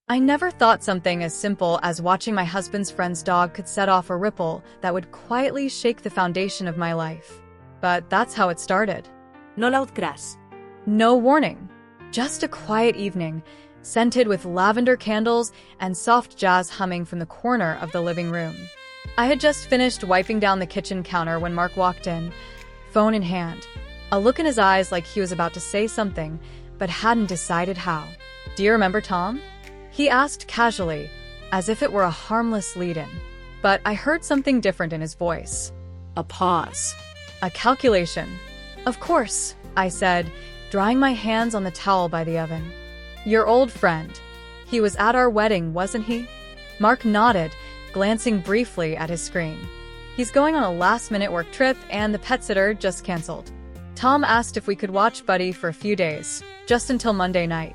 I never thought something as simple as watching my husband's friend's dog could set off a ripple that would quietly shake the foundation of my life. But that's how it started. No laut cras. No warning. Just a quiet evening, scented with lavender candles and soft jazz humming from the corner of the living room. I had just finished wiping down the kitchen counter when Mark walked in, phone in hand, a look in his eyes like he was about to say something, but hadn't decided how. "Do you remember Tom?" He asked casually, as if it were a harmless lead-in. But I heard something different in his voice. A pause. A calculation. "Of course," I said, drying my hands on the towel by the oven. "Your old friend. He was at our wedding, wasn't he?" Mark nodded, glancing briefly at his screen. "He's going on a last-minute work trip and the pet sitter just canceled. Tom asked if we could watch Buddy for a few days, just until Monday night.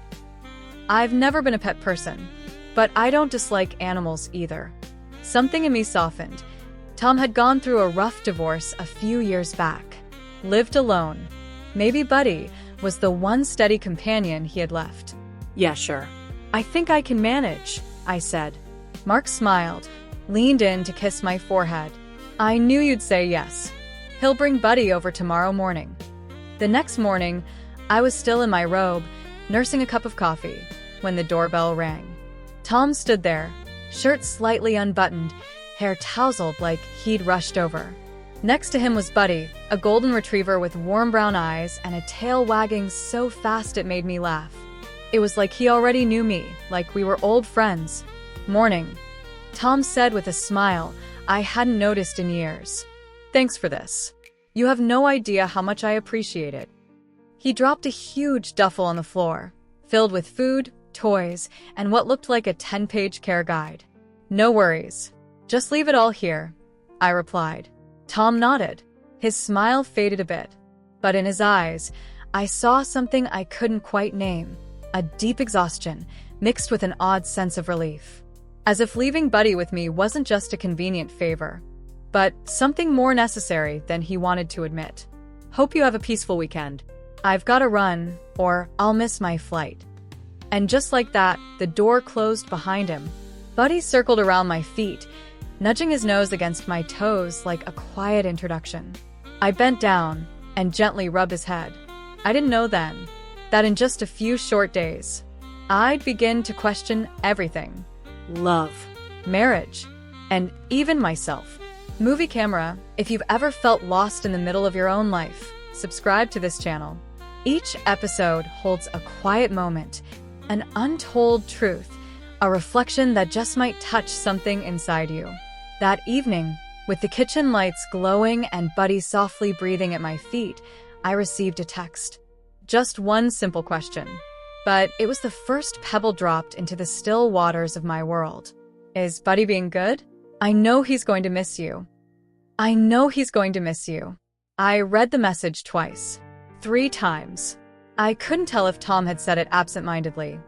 I've never been a pet person, but I don't dislike animals either." Something in me softened. Tom had gone through a rough divorce a few years back. Lived alone. Maybe Buddy was the one steady companion he had left. "Yeah, sure." "I think I can manage," I said. Mark smiled, leaned in to kiss my forehead. "I knew you'd say yes. He'll bring Buddy over tomorrow morning." The next morning, I was still in my robe, nursing a cup of coffee, when the doorbell rang. Tom stood there, shirt slightly unbuttoned, hair tousled like he'd rushed over. Next to him was Buddy, a golden retriever with warm brown eyes and a tail wagging so fast it made me laugh. It was like he already knew me, like we were old friends. "Morning," Tom said with a smile I hadn't noticed in years. "Thanks for this. You have no idea how much I appreciate it." He dropped a huge duffel on the floor, filled with food, toys, and what looked like a 10-page care guide. "No worries. Just leave it all here," I replied. Tom nodded. His smile faded a bit, but in his eyes, I saw something I couldn't quite name, a deep exhaustion mixed with an odd sense of relief. As if leaving Buddy with me wasn't just a convenient favor, but something more necessary than he wanted to admit. "Hope you have a peaceful weekend. I've got to run, or I'll miss my flight." And just like that, the door closed behind him. Buddy circled around my feet, nudging his nose against my toes like a quiet introduction. I bent down and gently rubbed his head. I didn't know then that in just a few short days, I'd begin to question everything. Love. Marriage. And even myself. Movie camera, if you've ever felt lost in the middle of your own life, subscribe to this channel. Each episode holds a quiet moment, an untold truth, a reflection that just might touch something inside you. That evening, with the kitchen lights glowing and Buddy softly breathing at my feet, I received a text. Just one simple question. But it was the first pebble dropped into the still waters of my world. "Is Buddy being good? I know he's going to miss you. I know he's going to miss you." I read the message twice. 3 times. I couldn't tell if Tom had said it absent-mindedly,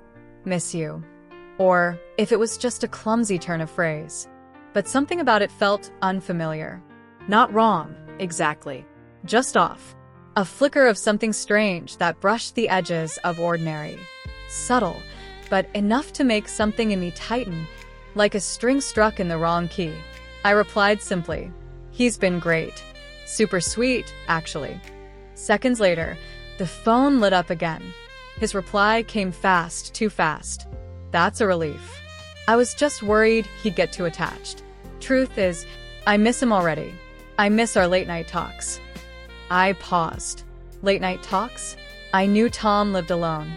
"Miss you," or if it was just a clumsy turn of phrase. But something about it felt unfamiliar. Not wrong, exactly. Just off. A flicker of something strange that brushed the edges of ordinary. Subtle, but enough to make something in me tighten, like a string struck in the wrong key. I replied simply, "He's been great. Super sweet, actually." Seconds later, the phone lit up again. His reply came fast, too fast. "That's a relief. I was just worried he'd get too attached. Truth is, I miss him already. I miss our late-night talks." I paused. Late-night talks? I knew Tom lived alone.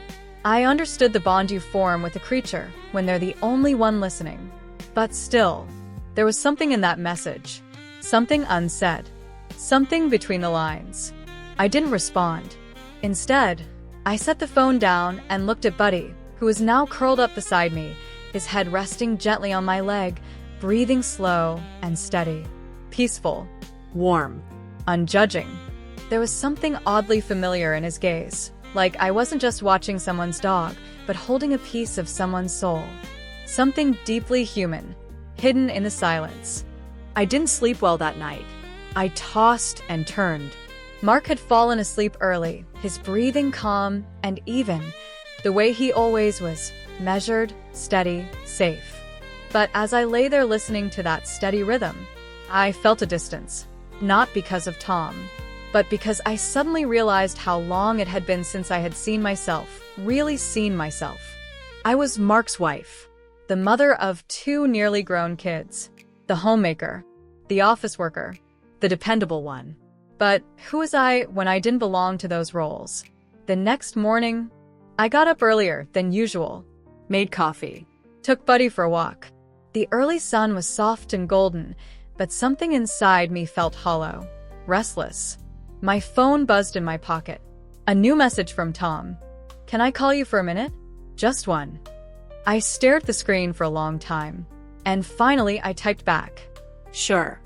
I understood the bond you form with a creature when they're the only one listening. But still, there was something in that message. Something unsaid. Something between the lines. I didn't respond. Instead, I set the phone down and looked at Buddy, who was now curled up beside me, his head resting gently on my leg, breathing slow and steady. Peaceful. Warm. Unjudging. There was something oddly familiar in his gaze, like I wasn't just watching someone's dog, but holding a piece of someone's soul. Something deeply human, hidden in the silence. I didn't sleep well that night. I tossed and turned. Mark had fallen asleep early, his breathing calm and even, the way he always was, measured, steady, safe. But as I lay there listening to that steady rhythm, I felt a distance. Not because of Tom, but because I suddenly realized how long it had been since I had seen myself, really seen myself. I was Mark's wife, the mother of 2 nearly grown kids, the homemaker, the office worker, the dependable one. But who was I when I didn't belong to those roles? The next morning, I got up earlier than usual, made coffee, took Buddy for a walk. The early sun was soft and golden, but something inside me felt hollow, restless. My phone buzzed in my pocket. A new message from Tom. "Can I call you for a minute? Just one." I stared at the screen for a long time, and finally I typed back, Sure.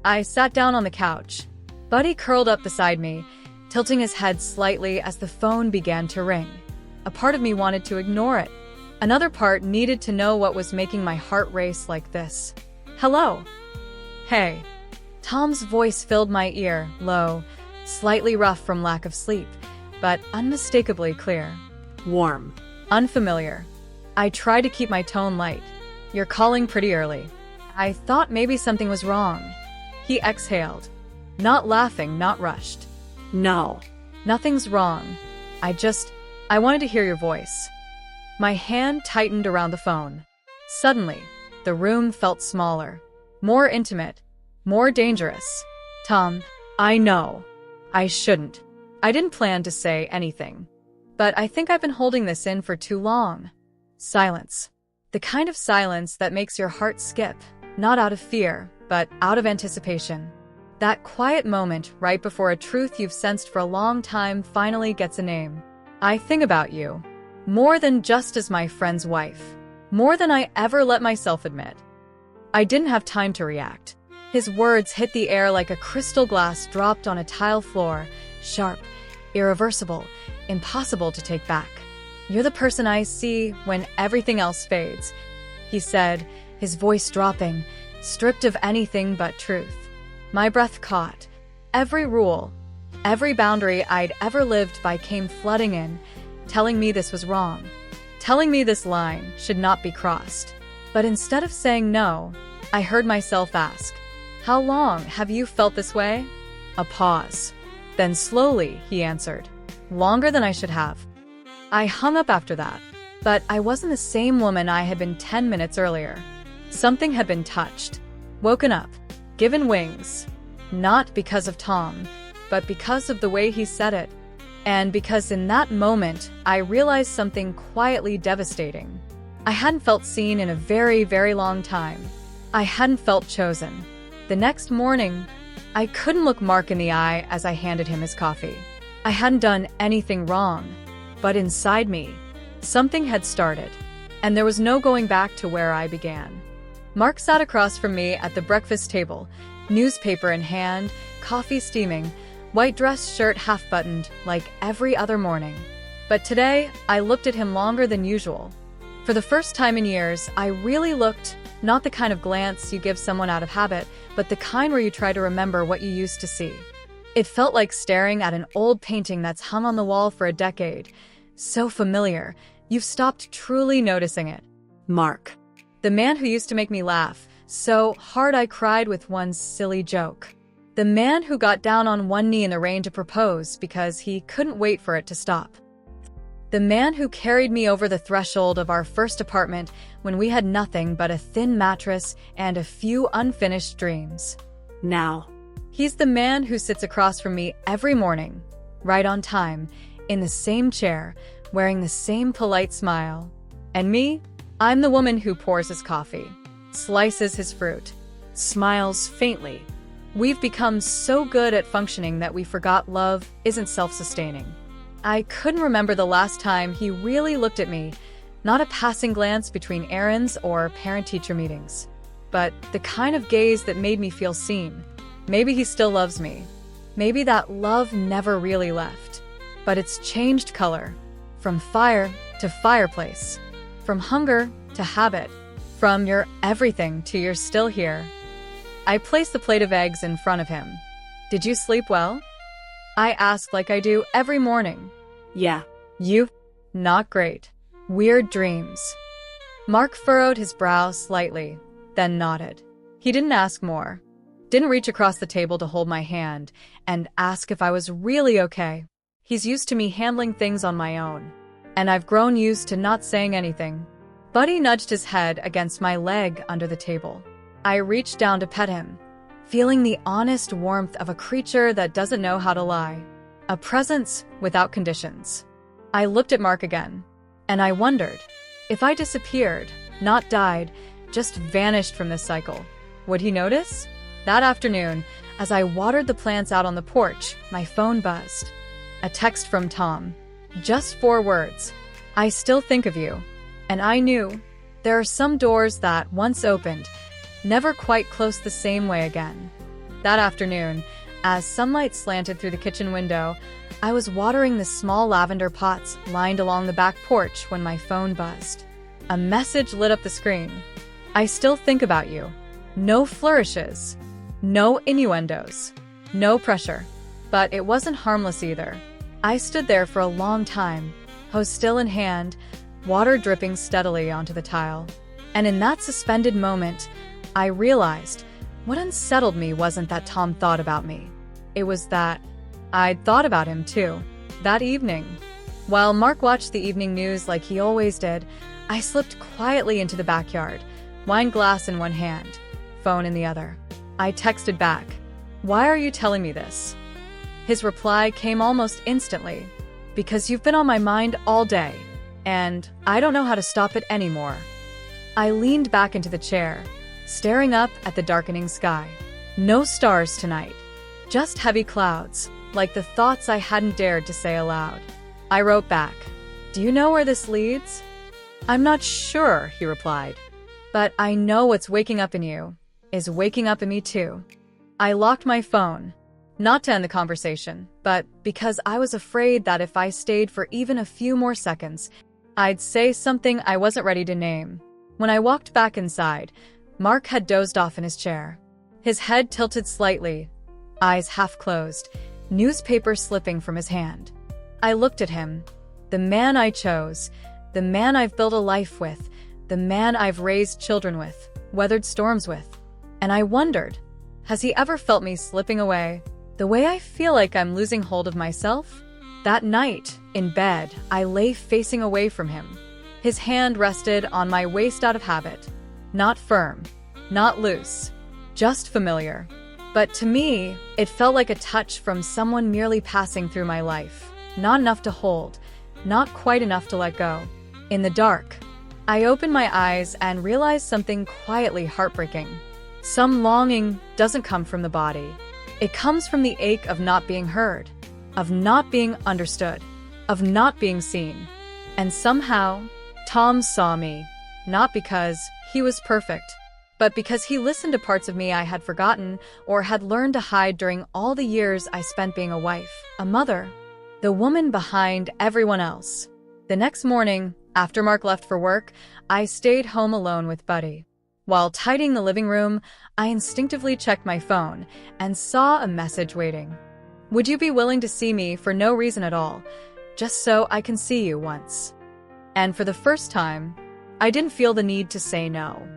I sat down on the couch. Buddy curled up beside me, tilting his head slightly as the phone began to ring. A part of me wanted to ignore it. Another part needed to know what was making my heart race like this. "Hello." "Hey." Tom's voice filled my ear, low, slightly rough from lack of sleep, but unmistakably clear. Warm. Unfamiliar. I tried to keep my tone light. "You're calling pretty early." I thought maybe something was wrong. He exhaled. Not laughing, not rushed. No. "Nothing's wrong. I wanted to hear your voice." My hand tightened around the phone. Suddenly, the room felt smaller, more intimate, more dangerous. "Tom, I know. I shouldn't. I didn't plan to say anything. But I think I've been holding this in for too long." Silence. The kind of silence that makes your heart skip, not out of fear, but out of anticipation. That quiet moment right before a truth you've sensed for a long time finally gets a name. "I think about you. More than just as my friend's wife. More than I ever let myself admit." I didn't have time to react. His words hit the air like a crystal glass dropped on a tile floor, sharp, irreversible, impossible to take back. "You're the person I see when everything else fades," he said, his voice dropping, stripped of anything but truth. My breath caught. Every rule, every boundary I'd ever lived by came flooding in, telling me this was wrong, telling me this line should not be crossed. But instead of saying no, I heard myself ask, "How long have you felt this way?" A pause. Then slowly, he answered, "Longer than I should have." I hung up after that, but I wasn't the same woman I had been 10 minutes earlier. Something had been touched, woken up, given wings. Not because of Tom, but because of the way he said it. And because in that moment, I realized something quietly devastating. I hadn't felt seen in a very, very long time. I hadn't felt chosen. The next morning, I couldn't look Mark in the eye as I handed him his coffee. I hadn't done anything wrong, but inside me, something had started, and there was no going back to where I began. Mark sat across from me at the breakfast table, newspaper in hand, coffee steaming, white dress shirt half-buttoned like every other morning. But today, I looked at him longer than usual. For the first time in years, I really looked, not the kind of glance you give someone out of habit, but the kind where you try to remember what you used to see. It felt like staring at an old painting that's hung on the wall for a decade. So familiar, you've stopped truly noticing it. Mark. The man who used to make me laugh so hard I cried with one silly joke. The man who got down on one knee in the rain to propose because he couldn't wait for it to stop. The man who carried me over the threshold of our first apartment when we had nothing but a thin mattress and a few unfinished dreams. Now, he's the man who sits across from me every morning, right on time, in the same chair, wearing the same polite smile. And me? I'm the woman who pours his coffee, slices his fruit, smiles faintly. We've become so good at functioning that we forgot love isn't self-sustaining. I couldn't remember the last time he really looked at me, not a passing glance between errands or parent-teacher meetings, but the kind of gaze that made me feel seen. Maybe he still loves me. Maybe that love never really left. But it's changed color, from fire to fireplace, from hunger to habit, from you're everything to you're still here. I placed the plate of eggs in front of him. "Did you sleep well?" I asked like I do every morning. Yeah. "You? Not great. Weird dreams." Mark furrowed his brow slightly, then nodded. He didn't ask more. Didn't reach across the table to hold my hand and ask if I was really okay. He's used to me handling things on my own, and I've grown used to not saying anything. Buddy nudged his head against my leg under the table. I reached down to pet him, feeling the honest warmth of a creature that doesn't know how to lie. A presence without conditions. I looked at Mark again, and I wondered, if I disappeared, not died, just vanished from this cycle, would he notice? That afternoon, as I watered the plants out on the porch, my phone buzzed. A text from Tom. Just 4 words. I still think of you. And I knew there are some doors that, once opened, never quite close the same way again. That afternoon, as sunlight slanted through the kitchen window, I was watering the small lavender pots lined along the back porch when my phone buzzed. A message lit up the screen. I still think about you. No flourishes. No innuendos. No pressure. But it wasn't harmless either. I stood there for a long time, hose still in hand, water dripping steadily onto the tile. And in that suspended moment, I realized what unsettled me wasn't that Tom thought about me. It was that I'd thought about him too. That evening, while Mark watched the evening news like he always did, I slipped quietly into the backyard, wine glass in one hand, phone in the other. I texted back, "Why are you telling me this?" His reply came almost instantly, "Because you've been on my mind all day, and I don't know how to stop it anymore." I leaned back into the chair, staring up at the darkening sky. No stars tonight, just heavy clouds, like the thoughts I hadn't dared to say aloud. I wrote back, "Do you know where this leads?" "I'm not sure," he replied. "But I know what's waking up in you is waking up in me too." I locked my phone, not to end the conversation, but because I was afraid that if I stayed for even a few more seconds, I'd say something I wasn't ready to name. When I walked back inside, Mark had dozed off in his chair. His head tilted slightly, eyes half closed, newspaper slipping from his hand. I looked at him, the man I chose, the man I've built a life with, the man I've raised children with, weathered storms with. And I wondered, has he ever felt me slipping away, the way I feel like I'm losing hold of myself? That night, in bed, I lay facing away from him. His hand rested on my waist out of habit. Not firm, not loose, just familiar. But to me, it felt like a touch from someone merely passing through my life. Not enough to hold, not quite enough to let go. In the dark, I opened my eyes and realized something quietly heartbreaking. Some longing doesn't come from the body. It comes from the ache of not being heard, of not being understood, of not being seen. And somehow, Tom saw me, not because he was perfect, but because he listened to parts of me I had forgotten or had learned to hide during all the years I spent being a wife, a mother, the woman behind everyone else. The next morning, after Mark left for work, I stayed home alone with Buddy. While tidying the living room, I instinctively checked my phone and saw a message waiting. "Would you be willing to see me for no reason at all, just so I can see you once?" And for the first time, I didn't feel the need to say no.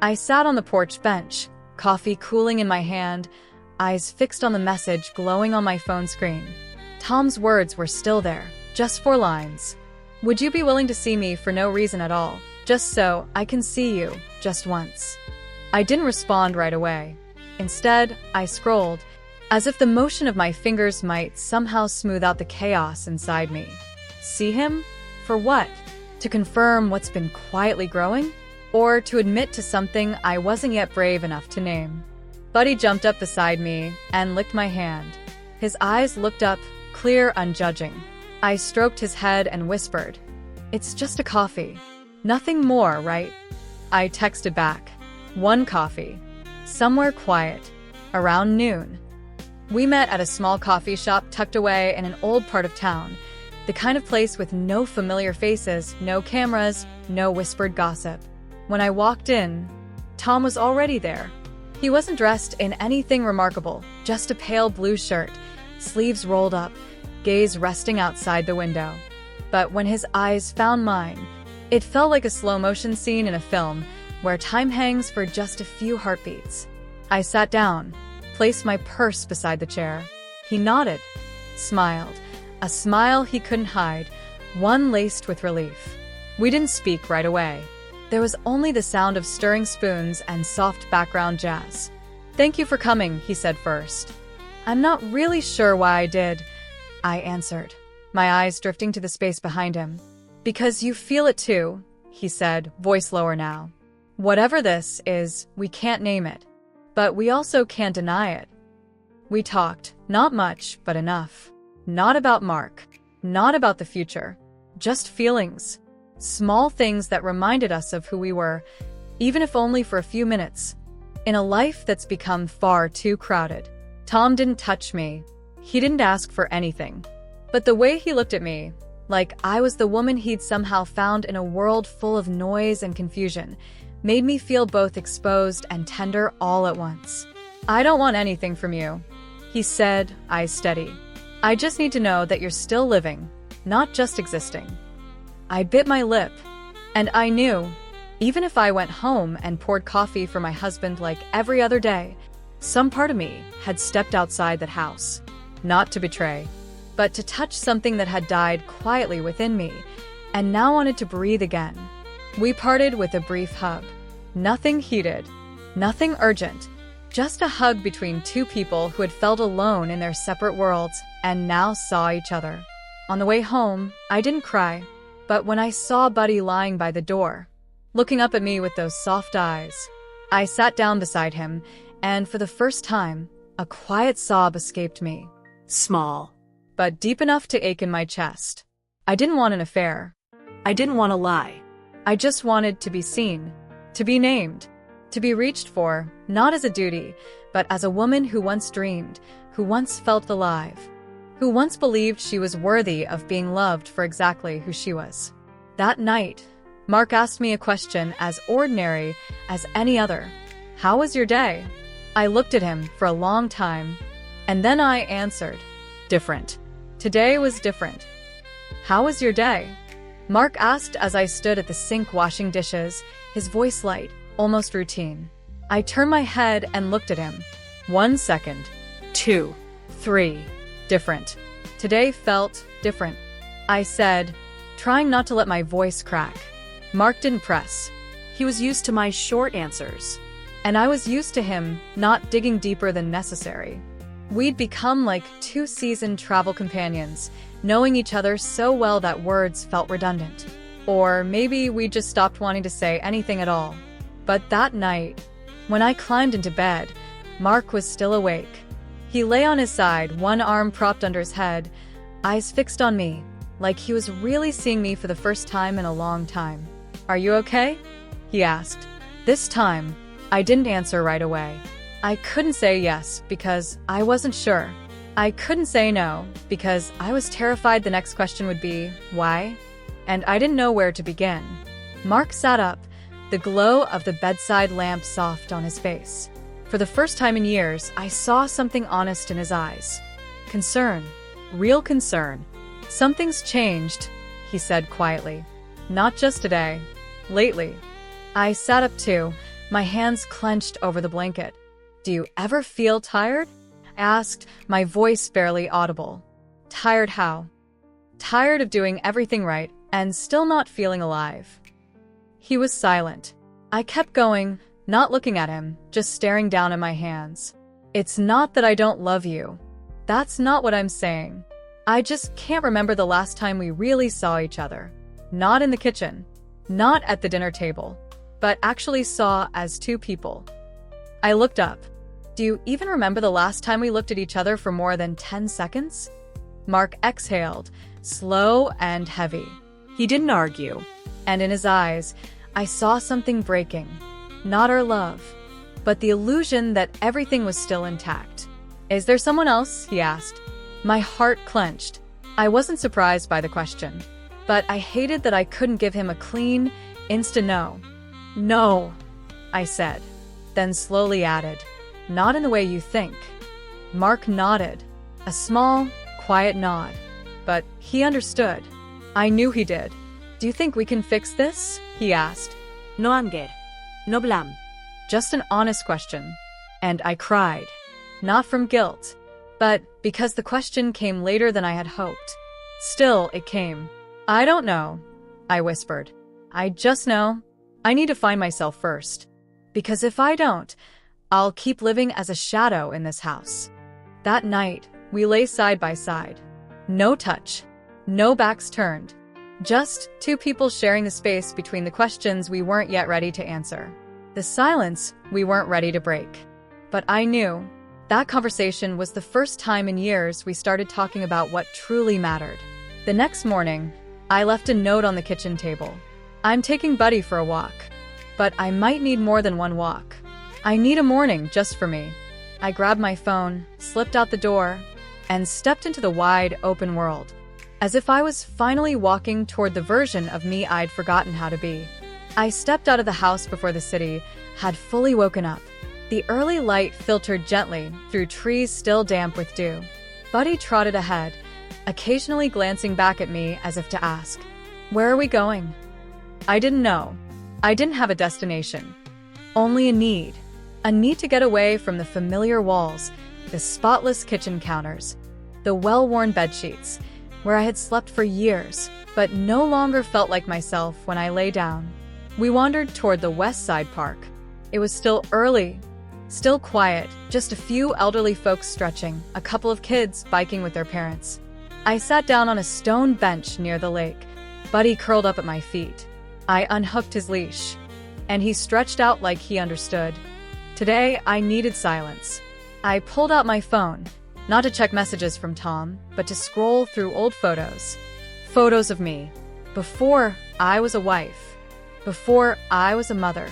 I sat on the porch bench, coffee cooling in my hand, eyes fixed on the message glowing on my phone screen. Tom's words were still there, just 4 lines. "Would you be willing to see me for no reason at all, just so I can see you just once?" I didn't respond right away. Instead, I scrolled, as if the motion of my fingers might somehow smooth out the chaos inside me. See him? For what? To confirm what's been quietly growing? Or to admit to something I wasn't yet brave enough to name? Buddy jumped up beside me and licked my hand. His eyes looked up, clear, unjudging. I stroked his head and whispered, "It's just a coffee. Nothing more, right?" I texted back, "1 coffee. Somewhere quiet. Around noon." We met at a small coffee shop tucked away in an old part of town, the kind of place with no familiar faces, no cameras, no whispered gossip. When I walked in, Tom was already there. He wasn't dressed in anything remarkable, just a pale blue shirt, sleeves rolled up, gaze resting outside the window. But when his eyes found mine, It felt like a slow-motion scene in a film where time hangs for just a few heartbeats. I sat down, placed my purse beside the chair. He nodded, smiled, a smile he couldn't hide, one laced with relief. We didn't speak right away. There was only the sound of stirring spoons and soft background jazz. "Thank you for coming," he said first. "I'm not really sure why I did," I answered, my eyes drifting to the space behind him. "Because you feel it too," he said, voice lower now. "Whatever this is, we can't name it. But we also can't deny it." We talked, not much, but enough. Not about Mark. Not about the future. Just feelings. Small things that reminded us of who we were, even if only for a few minutes. In a life that's become far too crowded. Tom didn't touch me. He didn't ask for anything. But the way he looked at me, like I was the woman he'd somehow found in a world full of noise and confusion, made me feel both exposed and tender all at once. "I don't want anything from you," he said, eyes steady. "I just need to know that you're still living, not just existing." I bit my lip, and I knew, even if I went home and poured coffee for my husband like every other day, some part of me had stepped outside that house. Not to betray, but to touch something that had died quietly within me, and now wanted to breathe again. We parted with a brief hug. Nothing heated, nothing urgent, just a hug between two people who had felt alone in their separate worlds and now saw each other. On the way home, I didn't cry, but when I saw Buddy lying by the door, looking up at me with those soft eyes, I sat down beside him, and for the first time, a quiet sob escaped me. Small. But deep enough to ache in my chest. I didn't want an affair. I didn't want to lie. I just wanted to be seen, to be named, to be reached for, not as a duty, but as a woman who once dreamed, who once felt alive, who once believed she was worthy of being loved for exactly who she was. That night, Mark asked me a question as ordinary as any other. "How was your day?" I looked at him for a long time, and then I answered, "Different. Today was different." "How was your day?" Mark asked as I stood at the sink washing dishes, his voice light, almost routine. I turned my head and looked at him. 1 second. 2. 3. Different. Today felt different, I said, trying not to let my voice crack. Mark didn't press. He was used to my short answers, and I was used to him not digging deeper than necessary. We'd become like two seasoned travel companions, knowing each other so well that words felt redundant. Or maybe we just stopped wanting to say anything at all. But that night, when I climbed into bed, Mark was still awake. He lay on his side, one arm propped under his head, eyes fixed on me, like he was really seeing me for the first time in a long time. "Are you okay?" he asked. This time, I didn't answer right away. I couldn't say yes because I wasn't sure. I couldn't say no because I was terrified the next question would be, why? And I didn't know where to begin. Mark sat up, the glow of the bedside lamp soft on his face. For the first time in years, I saw something honest in his eyes. Concern. Real concern. "Something's changed," he said quietly. "Not just today. Lately." I sat up too, my hands clenched over the blanket. "Do you ever feel tired?" I asked, my voice barely audible. "Tired how?" "Tired of doing everything right and still not feeling alive." He was silent. I kept going, not looking at him, just staring down at my hands. "It's not that I don't love you. That's not what I'm saying. I just can't remember the last time we really saw each other. Not in the kitchen. Not at the dinner table. But actually saw as two people." I looked up. "Do you even remember the last time we looked at each other for more than 10 seconds? Mark exhaled, slow and heavy. He didn't argue. And in his eyes, I saw something breaking. Not our love, but the illusion that everything was still intact. "Is there someone else?" he asked. My heart clenched. I wasn't surprised by the question, but I hated that I couldn't give him a clean, instant no. "No," I said, then slowly added, "Not in the way you think." Mark nodded, a small, quiet nod, but he understood. I knew he did. "Do you think we can fix this?" he asked. No anger. No blame. Just an honest question. And I cried. Not from guilt, but because the question came later than I had hoped. Still, it came. "I don't know," I whispered. "I just know I need to find myself first. Because if I don't, I'll keep living as a shadow in this house." That night, we lay side by side. No touch. No backs turned. Just two people sharing the space between the questions we weren't yet ready to answer. The silence we weren't ready to break. But I knew that conversation was the first time in years we started talking about what truly mattered. The next morning, I left a note on the kitchen table. "I'm taking Buddy for a walk, but I might need more than one walk. I need a morning just for me." I grabbed my phone, slipped out the door, and stepped into the wide, open world, as if I was finally walking toward the version of me I'd forgotten how to be. I stepped out of the house before the city had fully woken up. The early light filtered gently through trees still damp with dew. Buddy trotted ahead, occasionally glancing back at me as if to ask, "Where are we going?" I didn't know. I didn't have a destination. Only a need. A need to get away from the familiar walls, the spotless kitchen counters, the well-worn bedsheets, where I had slept for years, but no longer felt like myself when I lay down. We wandered toward the West Side Park. It was still early, still quiet, just a few elderly folks stretching, a couple of kids biking with their parents. I sat down on a stone bench near the lake. Buddy curled up at my feet. I unhooked his leash, and he stretched out like he understood. Today, I needed silence. I pulled out my phone, not to check messages from Tom, but to scroll through old photos. Photos of me, before I was a wife, before I was a mother,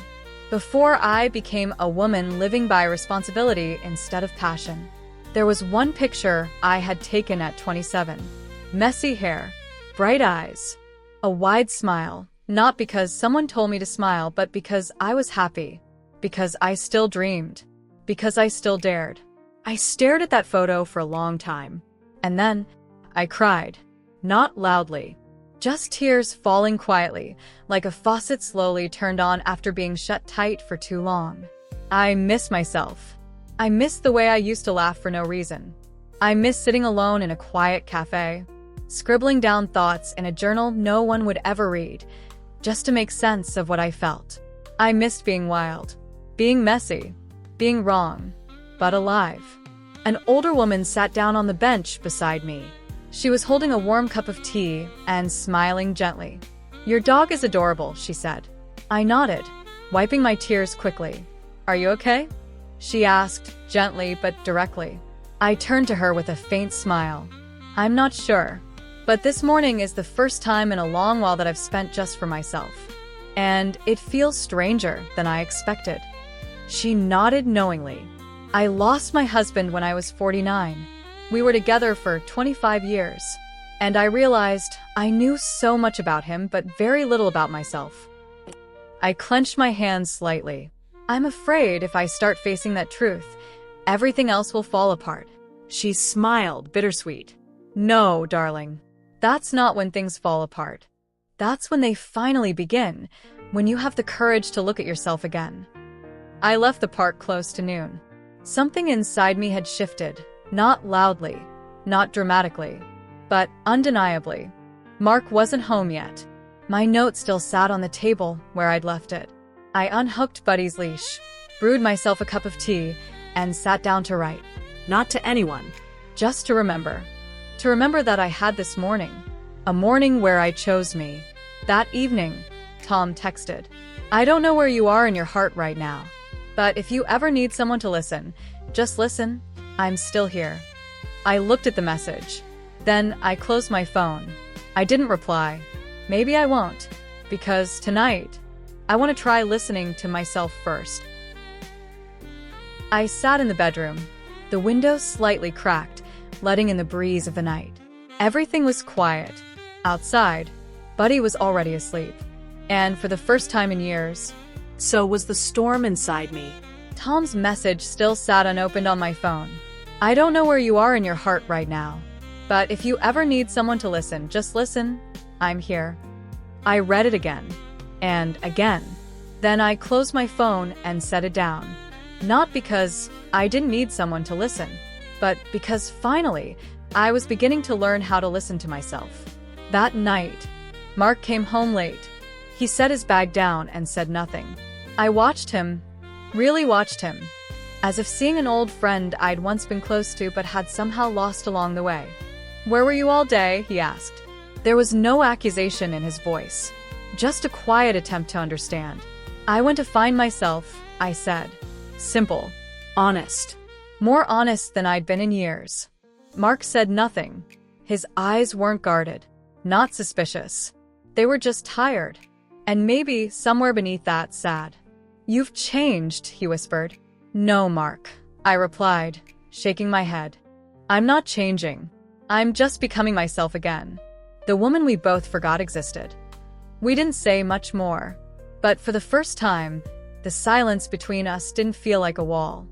before I became a woman living by responsibility instead of passion. There was one picture I had taken at 27. Messy hair, bright eyes, a wide smile, not because someone told me to smile, but because I was happy, because I still dreamed, because I still dared. I stared at that photo for a long time, and then I cried, not loudly, just tears falling quietly, like a faucet slowly turned on after being shut tight for too long. I miss myself. I miss the way I used to laugh for no reason. I miss sitting alone in a quiet cafe, scribbling down thoughts in a journal no one would ever read, just to make sense of what I felt. I missed being wild, being messy, being wrong, but alive. An older woman sat down on the bench beside me. She was holding a warm cup of tea and smiling gently. "Your dog is adorable," she said. I nodded, wiping my tears quickly. "Are you okay?" she asked, gently but directly. I turned to her with a faint smile. "I'm not sure, but this morning is the first time in a long while that I've spent just for myself. And it feels stranger than I expected." She nodded knowingly. "I lost my husband when I was 49. We were together for 25 years. And I realized I knew so much about him, but very little about myself." I clenched my hands slightly. "I'm afraid if I start facing that truth, everything else will fall apart." She smiled, bittersweet. "No, darling. That's not when things fall apart. That's when they finally begin, when you have the courage to look at yourself again." I left the park close to noon. Something inside me had shifted, not loudly, not dramatically, but undeniably. Mark wasn't home yet. My note still sat on the table where I'd left it. I unhooked Buddy's leash, brewed myself a cup of tea, and sat down to write. Not to anyone. Just to remember. To remember that I had this morning. A morning where I chose me. That evening, Tom texted, "I don't know where you are in your heart right now, but if you ever need someone to listen, just listen. I'm still here." I looked at the message. Then I closed my phone. I didn't reply. Maybe I won't, because tonight, I want to try listening to myself first. I sat in the bedroom, the window slightly cracked, letting in the breeze of the night. Everything was quiet. Outside, Buddy was already asleep. And for the first time in years, so was the storm inside me. Tom's message still sat unopened on my phone. "I don't know where you are in your heart right now, but if you ever need someone to listen, just listen. I'm here." I read it again. And again. Then I closed my phone and set it down. Not because I didn't need someone to listen, but because finally, I was beginning to learn how to listen to myself. That night, Mark came home late. He set his bag down and said nothing. I watched him, really watched him, as if seeing an old friend I'd once been close to but had somehow lost along the way. "Where were you all day?" he asked. There was no accusation in his voice, just a quiet attempt to understand. "I went to find myself," I said. Simple. Honest. More honest than I'd been in years. Mark said nothing. His eyes weren't guarded, not suspicious. They were just tired. And maybe, somewhere beneath that, sad. "You've changed," he whispered. "No, Mark," I replied, shaking my head. "I'm not changing. I'm just becoming myself again. The woman we both forgot existed." We didn't say much more. But for the first time, the silence between us didn't feel like a wall.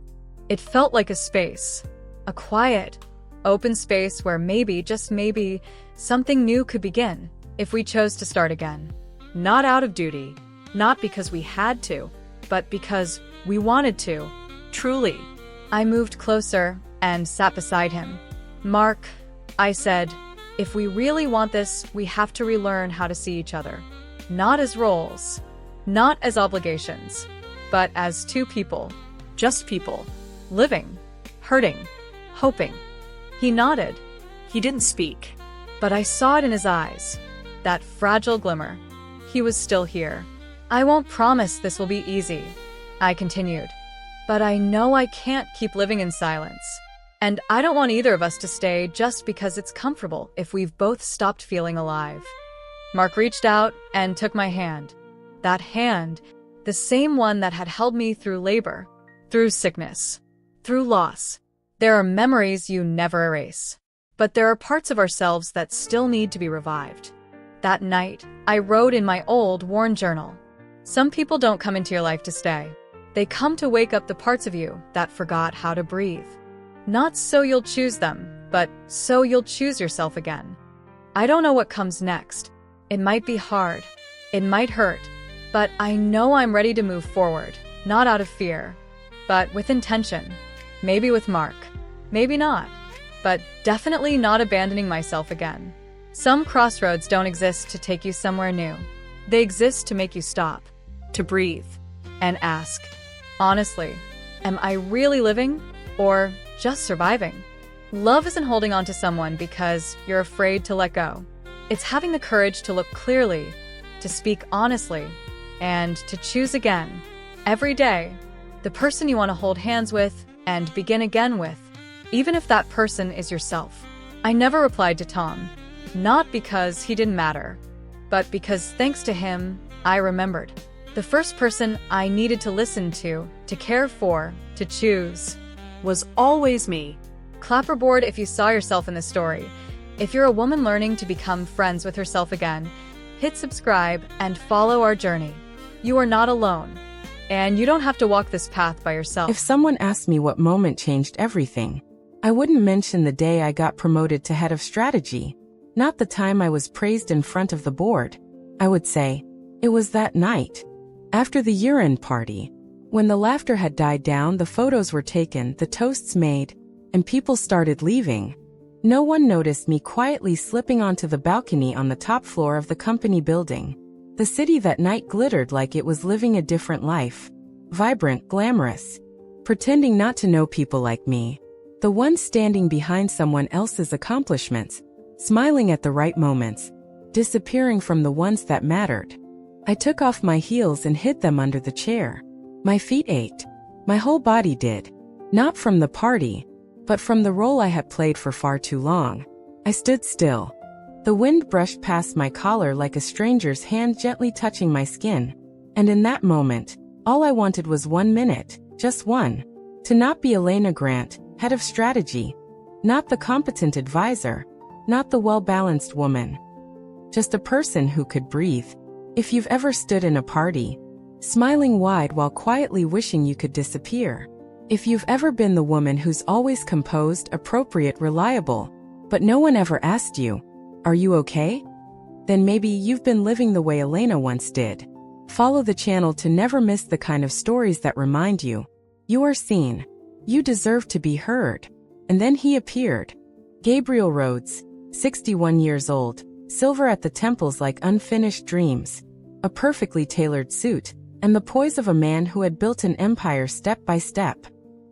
It felt like a space. A quiet, open space where maybe, just maybe, something new could begin if we chose to start again. Not out of duty, not because we had to, but because we wanted to. Truly. I moved closer and sat beside him. "Mark," I said, "if we really want this, we have to relearn how to see each other. Not as roles, not as obligations, but as two people. Just people. Living, hurting, hoping." He nodded. He didn't speak. But I saw it in his eyes. That fragile glimmer. He was still here. "I won't promise this will be easy," I continued. "But I know I can't keep living in silence. And I don't want either of us to stay just because it's comfortable if we've both stopped feeling alive." Mark reached out and took my hand. That hand, the same one that had held me through labor, through sickness, through loss. There are memories you never erase. But there are parts of ourselves that still need to be revived. That night, I wrote in my old, worn journal. Some people don't come into your life to stay. They come to wake up the parts of you that forgot how to breathe. Not so you'll choose them, but so you'll choose yourself again. I don't know what comes next. It might be hard. It might hurt. But I know I'm ready to move forward, not out of fear, but with intention. Maybe with Mark. Maybe not. But definitely not abandoning myself again. Some crossroads don't exist to take you somewhere new. They exist to make you stop, to breathe, and ask, honestly, am I really living or just surviving? Love isn't holding on to someone because you're afraid to let go. It's having the courage to look clearly, to speak honestly, and to choose again, every day, the person you want to hold hands with and begin again with, even if that person is yourself. I never replied to Tom, not because he didn't matter, but because thanks to him, I remembered. The first person I needed to listen to care for, to choose, Was always me. Clapperboard if you saw yourself in the story. If you're a woman learning to become friends with herself again, hit subscribe and follow our journey. You are not alone, and you don't have to walk this path by yourself. If someone asked me what moment changed everything, I wouldn't mention the day I got promoted to head of strategy, not the time I was praised in front of the board. I would say, it was that night, after the year-end party, when the laughter had died down, the photos were taken, the toasts made, and people started leaving. No one noticed me quietly slipping onto the balcony on the top floor of the company building. The city that night glittered like it was living a different life. Vibrant, glamorous. Pretending not to know people like me. The one standing behind someone else's accomplishments. Smiling at the right moments. Disappearing from the ones that mattered. I took off my heels and hid them under the chair. My feet ached. My whole body did. Not from the party, but from the role I had played for far too long. I stood still. The wind brushed past my collar like a stranger's hand gently touching my skin. And in that moment, all I wanted was 1 minute, just one. To not be Elena Grant, head of strategy. Not the competent advisor. Not the well-balanced woman. Just a person who could breathe. If you've ever stood in a party, smiling wide while quietly wishing you could disappear. If you've ever been the woman who's always composed, appropriate, reliable, but no one ever asked you, are you okay? Then maybe you've been living the way Elena once did. Follow the channel to never miss the kind of stories that remind you you are seen. You deserve to be heard. And then he appeared. Gabriel Rhodes, 61 years old, silver at the temples like unfinished dreams, a perfectly tailored suit, and the poise of a man who had built an empire step by step.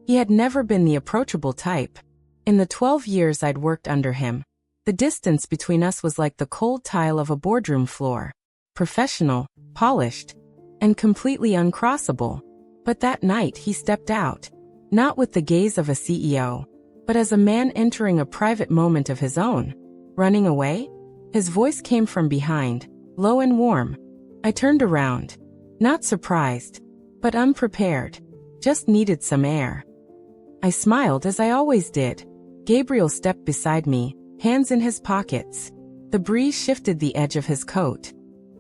He had never been the approachable type. In the 12 years I'd worked under him, the distance between us was like the cold tile of a boardroom floor. Professional, polished, and completely uncrossable. But that night he stepped out, not with the gaze of a CEO, but as a man entering a private moment of his own. Running away? His voice came from behind, low and warm. I turned around, not surprised, but unprepared, just needed some air. I smiled as I always did. Gabriel stepped beside me, hands in his pockets. The breeze shifted the edge of his coat.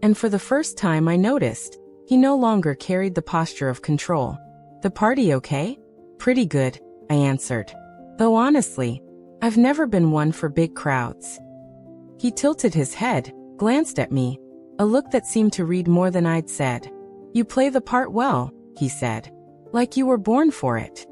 And for the first time I noticed, he no longer carried the posture of control. The party okay? Pretty good, I answered. Though honestly, I've never been one for big crowds. He tilted his head, glanced at me, a look that seemed to read more than I'd said. You play the part well, he said. Like you were born for it.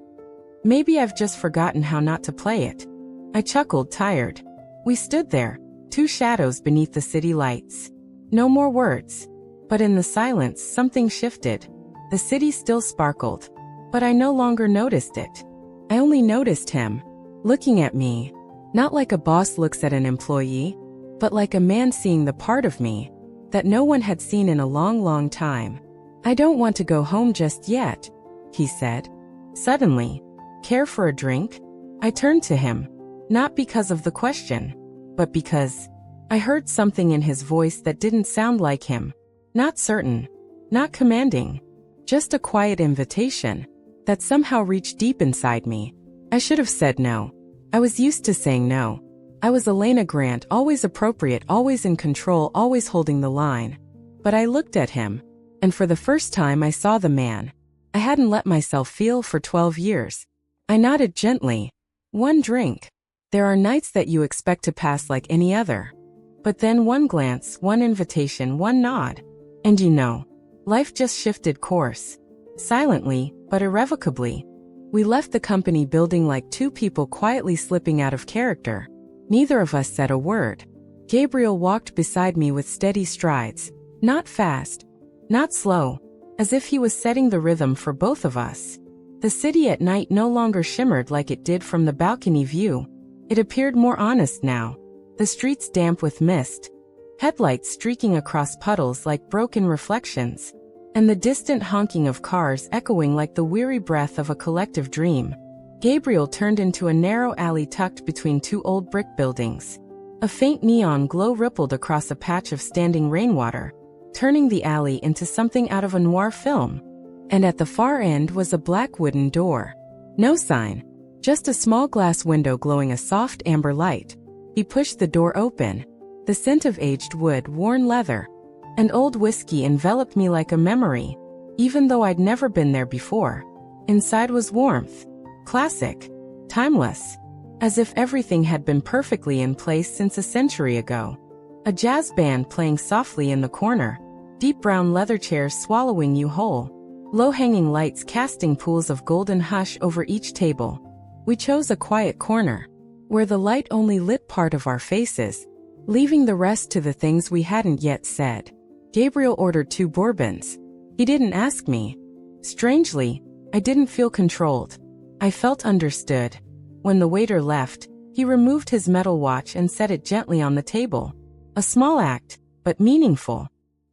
Maybe I've just forgotten how not to play it. I chuckled, tired. We stood there, two shadows beneath the city lights. No more words. But in the silence, something shifted. The city still sparkled. But I no longer noticed it. I only noticed him, looking at me. Not like a boss looks at an employee, but like a man seeing the part of me that no one had seen in a long, long time. I don't want to go home just yet, he said. Suddenly, care for a drink? I turned to him, not because of the question, but because I heard something in his voice that didn't sound like him. Not certain, not commanding, just a quiet invitation that somehow reached deep inside me. I should have said no. I was used to saying no. I was Elena Grant, always appropriate, always in control, always holding the line. But I looked at him, and for the first time I saw the man I hadn't let myself feel for 12 years. I nodded gently. One drink. There are nights that you expect to pass like any other. But then one glance, one invitation, one nod. And you know, life just shifted course. Silently, but irrevocably. We left the company building like two people quietly slipping out of character. Neither of us said a word. Gabriel walked beside me with steady strides, not fast, not slow, as if he was setting the rhythm for both of us. The city at night no longer shimmered like it did from the balcony view. It appeared more honest now. The streets damp with mist, headlights streaking across puddles like broken reflections, and the distant honking of cars echoing like the weary breath of a collective dream. Gabriel turned into a narrow alley tucked between two old brick buildings. A faint neon glow rippled across a patch of standing rainwater, turning the alley into something out of a noir film. And at the far end was a black wooden door. No sign, just a small glass window glowing a soft amber light. He pushed the door open. The scent of aged wood, worn leather, and old whiskey enveloped me like a memory, even though I'd never been there before. Inside was warmth. Classic. Timeless. As if everything had been perfectly in place since a century ago. A jazz band playing softly in the corner. Deep brown leather chairs swallowing you whole. Low-hanging lights casting pools of golden hush over each table. We chose a quiet corner, where the light only lit part of our faces, leaving the rest to the things we hadn't yet said. Gabriel ordered 2 bourbons. He didn't ask me. Strangely, I didn't feel controlled. I felt understood. When the waiter left, he removed his metal watch and set it gently on the table. A small act, but meaningful.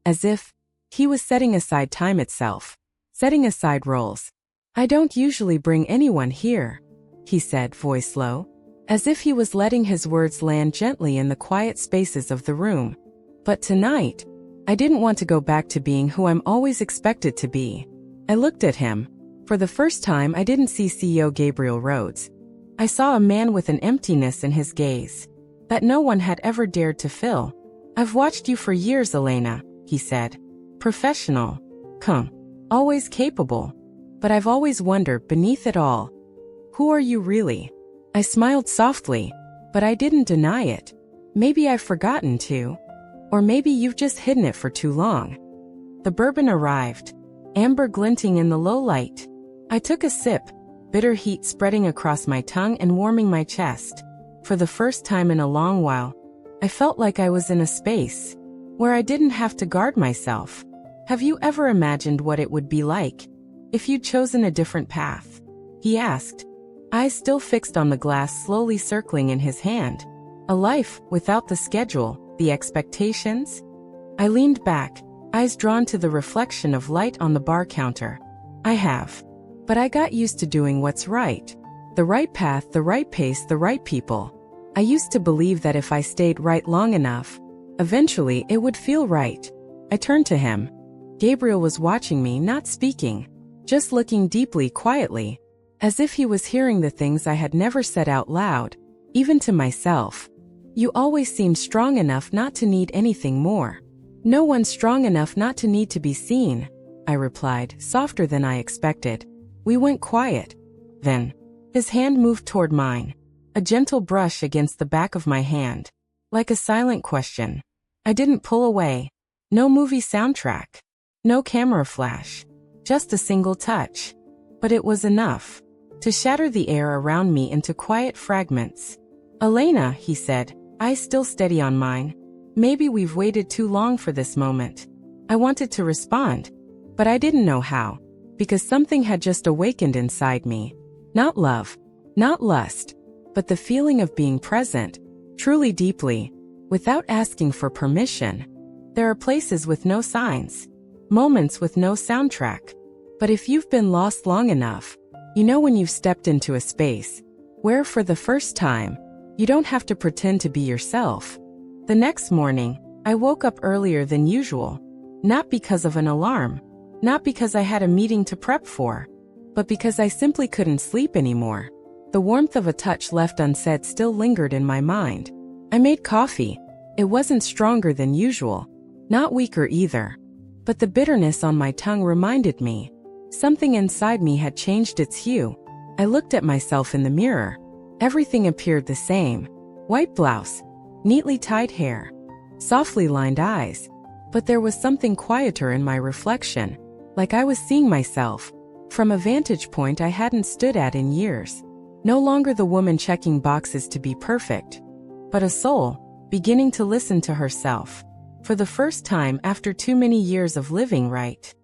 As if he was setting aside time itself. Setting aside roles. I don't usually bring anyone here, he said, voice low. As if he was letting his words land gently in the quiet spaces of the room. But tonight, I didn't want to go back to being who I'm always expected to be. I looked at him. For the first time, I didn't see CEO Gabriel Rhodes. I saw a man with an emptiness in his gaze that no one had ever dared to fill. I've watched you for years, Elena, he said. Professional. Always capable. But I've always wondered, beneath it all, who are you really? I smiled softly, but I didn't deny it. Maybe I've forgotten to. Or maybe you've just hidden it for too long. The bourbon arrived, amber glinting in the low light. I took a sip, bitter heat spreading across my tongue and warming my chest. For the first time in a long while, I felt like I was in a space where I didn't have to guard myself. Have you ever imagined what it would be like if you'd chosen a different path? He asked, eyes still fixed on the glass slowly circling in his hand. A life without the schedule, the expectations? I leaned back, eyes drawn to the reflection of light on the bar counter. I have. But I got used to doing what's right. The right path, the right pace, the right people. I used to believe that if I stayed right long enough, eventually it would feel right. I turned to him. Gabriel was watching me, not speaking, just looking deeply, quietly, as if he was hearing the things I had never said out loud, even to myself. You always seemed strong enough not to need anything more. No one's strong enough not to need to be seen, I replied, softer than I expected. We went quiet. Then, his hand moved toward mine, a gentle brush against the back of my hand, like a silent question. I didn't pull away. No movie soundtrack. No camera flash. Just a single touch. But it was enough to shatter the air around me into quiet fragments. Elena, he said, eyes still steady on mine. Maybe we've waited too long for this moment. I wanted to respond, but I didn't know how, because something had just awakened inside me. Not love, not lust, but the feeling of being present, truly deeply, without asking for permission. There are places with no signs, moments with no soundtrack. But if you've been lost long enough, you know when you've stepped into a space where for the first time, you don't have to pretend to be yourself. The next morning, I woke up earlier than usual, not because of an alarm, not because I had a meeting to prep for, but because I simply couldn't sleep anymore. The warmth of a touch left unsaid still lingered in my mind. I made coffee. It wasn't stronger than usual, not weaker either. But the bitterness on my tongue reminded me. Something inside me had changed its hue. I looked at myself in the mirror. Everything appeared the same. White blouse, neatly tied hair, softly lined eyes. But there was something quieter in my reflection, like I was seeing myself from a vantage point I hadn't stood at in years. No longer the woman checking boxes to be perfect, but a soul beginning to listen to herself. For the first time after too many years of living right.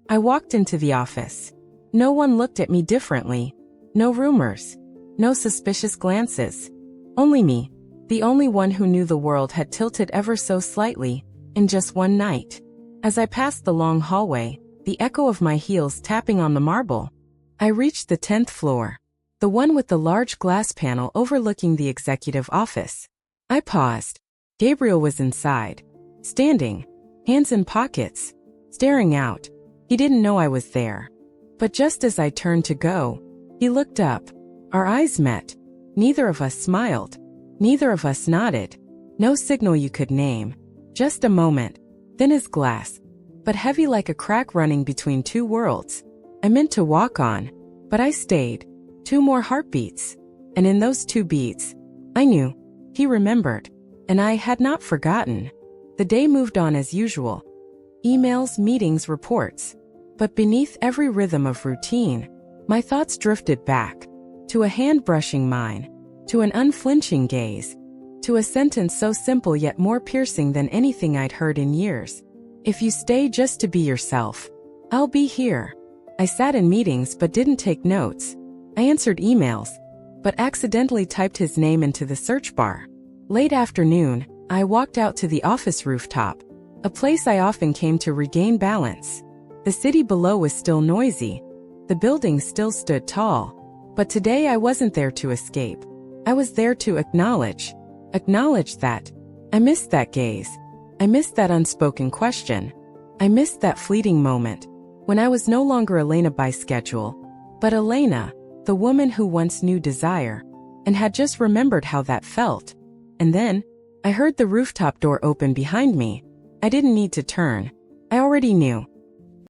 I walked into the office. No one looked at me differently. No rumors. No suspicious glances. Only me, the only one who knew the world had tilted ever so slightly, in just one night. As I passed the long hallway, the echo of my heels tapping on the marble, I reached the 10th floor. The one with the large glass panel overlooking the executive office. I paused. Gabriel was inside, standing, hands in pockets, staring out. He didn't know I was there. But just as I turned to go, he looked up. Our eyes met. Neither of us smiled. Neither of us nodded. No signal you could name. Just a moment, thin as glass, but heavy like a crack running between two worlds. I meant to walk on, but I stayed. 2 more heartbeats. And in those 2 beats, I knew. He remembered. And I had not forgotten. The day moved on as usual. Emails, meetings, reports. But beneath every rhythm of routine, my thoughts drifted back. To a hand brushing mine. To an unflinching gaze. To a sentence so simple yet more piercing than anything I'd heard in years. If you stay just to be yourself, I'll be here. I sat in meetings but didn't take notes. I answered emails, but accidentally typed his name into the search bar. Late afternoon, I walked out to the office rooftop, a place I often came to regain balance. The city below was still noisy. The buildings still stood tall. But today I wasn't there to escape. I was there to acknowledge that. I missed that gaze. I missed that unspoken question. I missed that fleeting moment when I was no longer Elena by schedule, but Elena, the woman who once knew desire and had just remembered how that felt. And then, I heard the rooftop door open behind me. I didn't need to turn. I already knew.